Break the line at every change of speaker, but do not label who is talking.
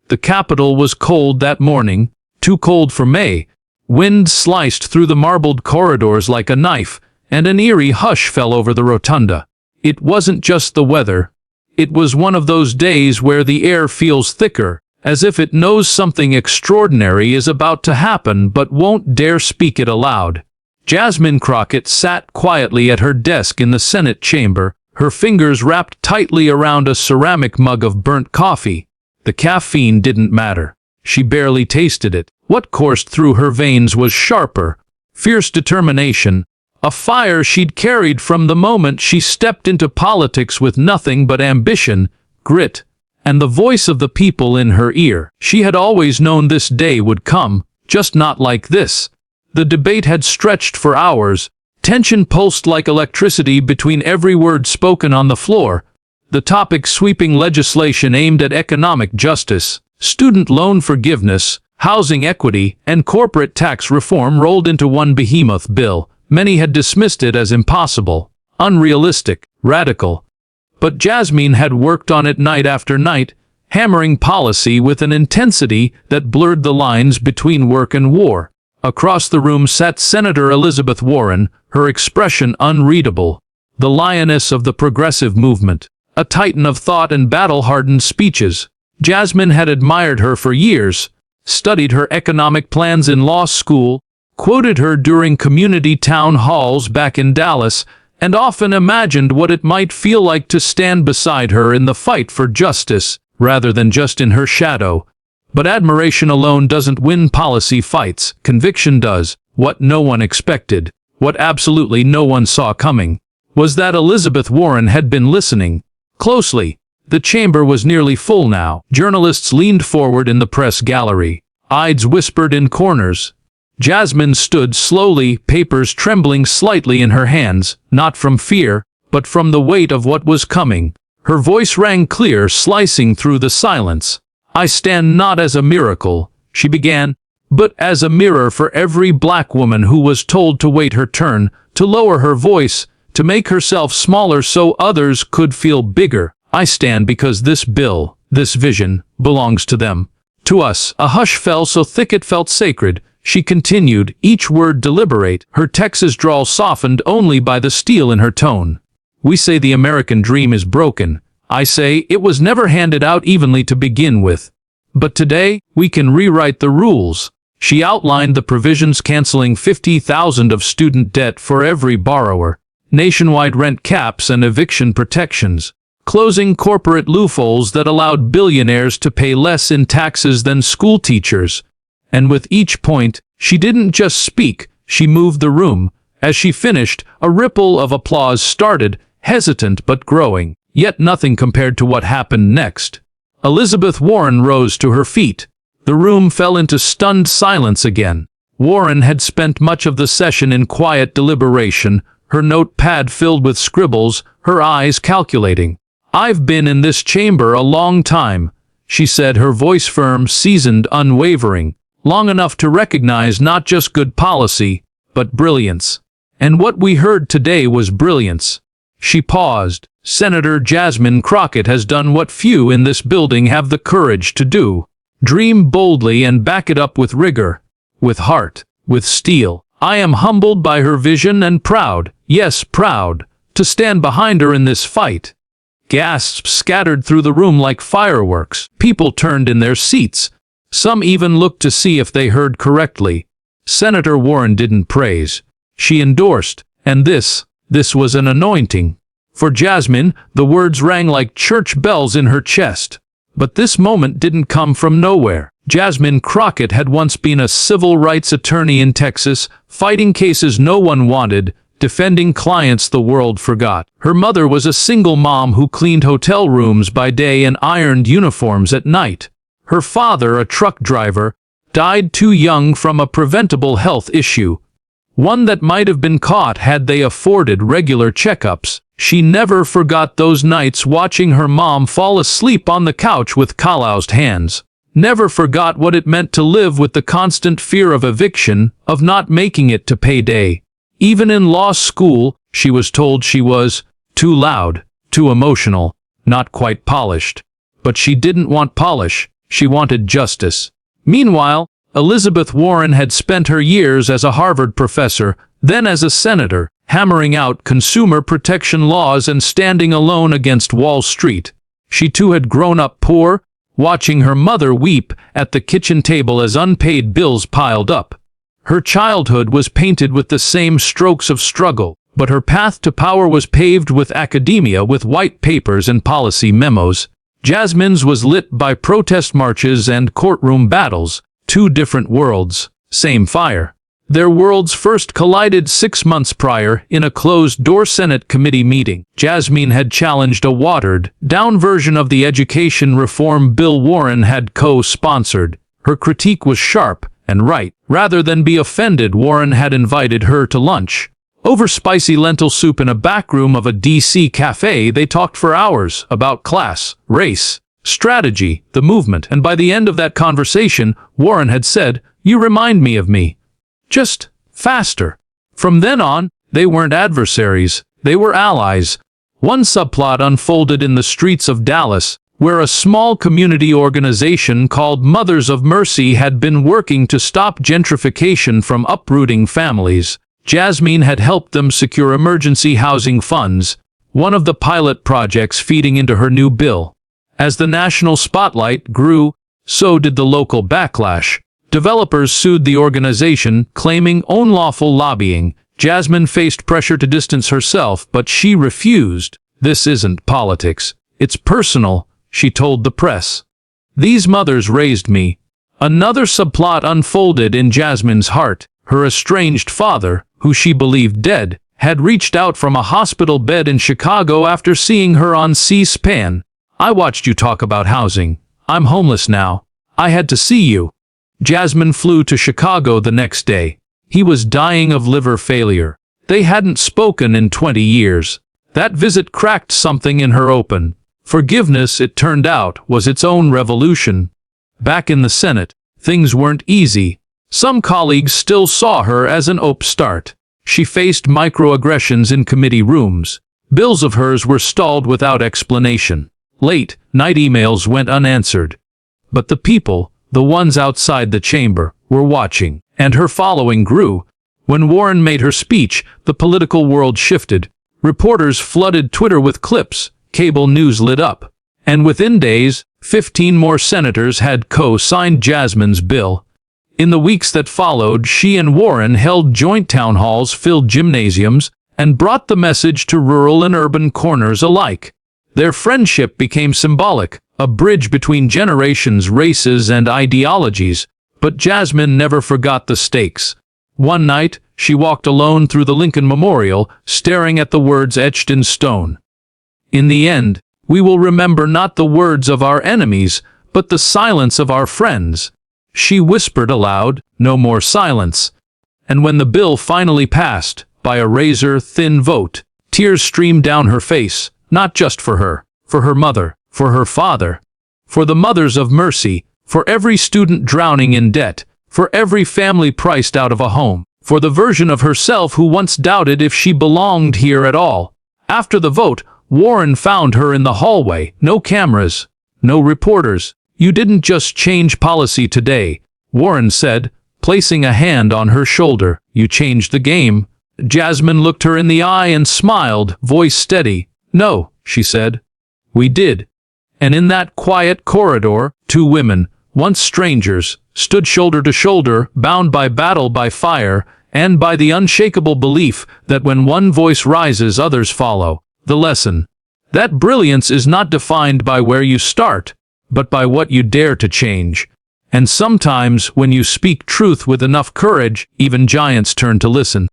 The Capitol was cold that morning, too cold for May. Wind sliced through the marbled corridors like a knife, and an eerie hush fell over the rotunda. It wasn't just the weather. It was one of those days where the air feels thicker, as if it knows something extraordinary is about to happen but won't dare speak it aloud. Jasmine Crockett sat quietly at her desk in the Senate chamber, her fingers wrapped tightly around a ceramic mug of burnt coffee. The caffeine didn't matter. She barely tasted it. What coursed through her veins was sharper, fierce determination, a fire she'd carried from the moment she stepped into politics with nothing but ambition, grit, and the voice of the people in her ear. She had always known this day would come, just not like this. The debate had stretched for hours. Tension pulsed like electricity between every word spoken on the floor. The topic sweeping legislation aimed at economic justice, student loan forgiveness, housing equity, and corporate tax reform rolled into one behemoth bill. Many had dismissed it as impossible, unrealistic, radical. But Jasmine had worked on it night after night, hammering policy with an intensity that blurred the lines between work and war. Across the room sat Senator Elizabeth Warren, her expression unreadable, the lioness of the progressive movement, a titan of thought and battle-hardened speeches. Jasmine had admired her for years, studied her economic plans in law school, quoted her during community town halls back in Dallas, and often imagined what it might feel like to stand beside her in the fight for justice, rather than just in her shadow. But admiration alone doesn't win policy fights. Conviction does. What no one expected, what absolutely no one saw coming, was that Elizabeth Warren had been listening closely. The chamber was nearly full now. Journalists leaned forward in the press gallery. Eyes whispered in corners. Jasmine stood slowly, papers trembling slightly in her hands, not from fear, but from the weight of what was coming. Her voice rang clear, slicing through the silence. "I stand not as a miracle," she began, "but as a mirror for every black woman who was told to wait her turn, to lower her voice, to make herself smaller so others could feel bigger. I stand because this bill, this vision, belongs to them, to us." A hush fell so thick it felt sacred. She continued, each word deliberate, her Texas drawl softened only by the steel in her tone. "We say the American dream is broken. I say it was never handed out evenly to begin with. But today, we can rewrite the rules." She outlined the provisions canceling $50,000 of student debt for every borrower, nationwide rent caps and eviction protections, closing corporate loopholes that allowed billionaires to pay less in taxes than school teachers. And with each point, she didn't just speak, she moved the room. As she finished, a ripple of applause started, hesitant but growing, yet nothing compared to what happened next. Elizabeth Warren rose to her feet. The room fell into stunned silence again. Warren had spent much of the session in quiet deliberation, her notepad filled with scribbles, her eyes calculating. "I've been in this chamber a long time," she said, her voice firm, seasoned, unwavering. "Long enough to recognize not just good policy, but brilliance. And what we heard today was brilliance." She paused. "Senator Jasmine Crockett has done what few in this building have the courage to do. Dream boldly and back it up with rigor, with heart, with steel. I am humbled by her vision and proud, yes, proud, to stand behind her in this fight." Gasps scattered through the room like fireworks. People turned in their seats. Some even looked to see if they heard correctly. Senator Warren didn't praise. She endorsed, and this was an anointing. For Jasmine, the words rang like church bells in her chest. But this moment didn't come from nowhere. Jasmine Crockett had once been a civil rights attorney in Texas, fighting cases no one wanted, defending clients the world forgot. Her mother was a single mom who cleaned hotel rooms by day and ironed uniforms at night. Her father, a truck driver, died too young from a preventable health issue, one that might have been caught had they afforded regular checkups. She never forgot those nights watching her mom fall asleep on the couch with calloused hands. Never forgot what it meant to live with the constant fear of eviction, of not making it to payday. Even in law school, she was told she was too loud, too emotional, not quite polished. But she didn't want polish. She wanted justice. Meanwhile, Elizabeth Warren had spent her years as a Harvard professor, then as a senator, hammering out consumer protection laws and standing alone against Wall Street. She too had grown up poor, watching her mother weep at the kitchen table as unpaid bills piled up. Her childhood was painted with the same strokes of struggle, but her path to power was paved with academia, with white papers and policy memos. Jasmine's was lit by protest marches and courtroom battles, two different worlds, same fire. Their worlds first collided 6 months prior in a closed-door Senate committee meeting. Jasmine had challenged a watered-down version of the education reform bill Warren had co-sponsored. Her critique was sharp and right. Rather than be offended, Warren had invited her to lunch. Over spicy lentil soup in a back room of a D.C. cafe, they talked for hours about class, race, strategy, the movement, and by the end of that conversation, Warren had said, "You remind me of me. Just faster." From then on, they weren't adversaries, they were allies. One subplot unfolded in the streets of Dallas, where a small community organization called Mothers of Mercy had been working to stop gentrification from uprooting families. Jasmine had helped them secure emergency housing funds, one of the pilot projects feeding into her new bill. As the national spotlight grew, so did the local backlash. Developers sued the organization, claiming unlawful lobbying. Jasmine faced pressure to distance herself, but she refused. "This isn't politics. It's personal," she told the press. "These mothers raised me." Another subplot unfolded in Jasmine's heart. Her estranged father, who she believed dead, had reached out from a hospital bed in Chicago after seeing her on C-SPAN. "I watched you talk about housing. I'm homeless now. I had to see you." Jasmine flew to Chicago the next day. He was dying of liver failure. They hadn't spoken in 20 years. That visit cracked something in her open. Forgiveness, it turned out, was its own revolution. Back in the Senate, things weren't easy. Some colleagues still saw her as an upstart. She faced microaggressions in committee rooms. Bills of hers were stalled without explanation. Late-night emails went unanswered. But the people, the ones outside the chamber, were watching, and her following grew. When Warren made her speech, the political world shifted. Reporters flooded Twitter with clips, cable news lit up. And within days, 15 more senators had co-signed Jasmine's bill. In the weeks that followed, she and Warren held joint town halls, filled gymnasiums, and brought the message to rural and urban corners alike. Their friendship became symbolic, a bridge between generations, races, and ideologies. But Jasmine never forgot the stakes. One night, she walked alone through the Lincoln Memorial, staring at the words etched in stone. "In the end, we will remember not the words of our enemies, but the silence of our friends." She whispered aloud, "No more silence." And when the bill finally passed, by a razor-thin vote, tears streamed down her face, not just for her mother, for her father, for the Mothers of Mercy, for every student drowning in debt, for every family priced out of a home, for the version of herself who once doubted if she belonged here at all. After the vote, Warren found her in the hallway. No cameras, no reporters. "You didn't just change policy today," Warren said, placing a hand on her shoulder. "You changed the game." Jasmine looked her in the eye and smiled, voice steady. "No," she said. "We did." And in that quiet corridor, two women, once strangers, stood shoulder to shoulder, bound by battle, by fire, and by the unshakable belief that when one voice rises, others follow. The lesson: that brilliance is not defined by where you start, but by what you dare to change. And sometimes, when you speak truth with enough courage, even giants turn to listen.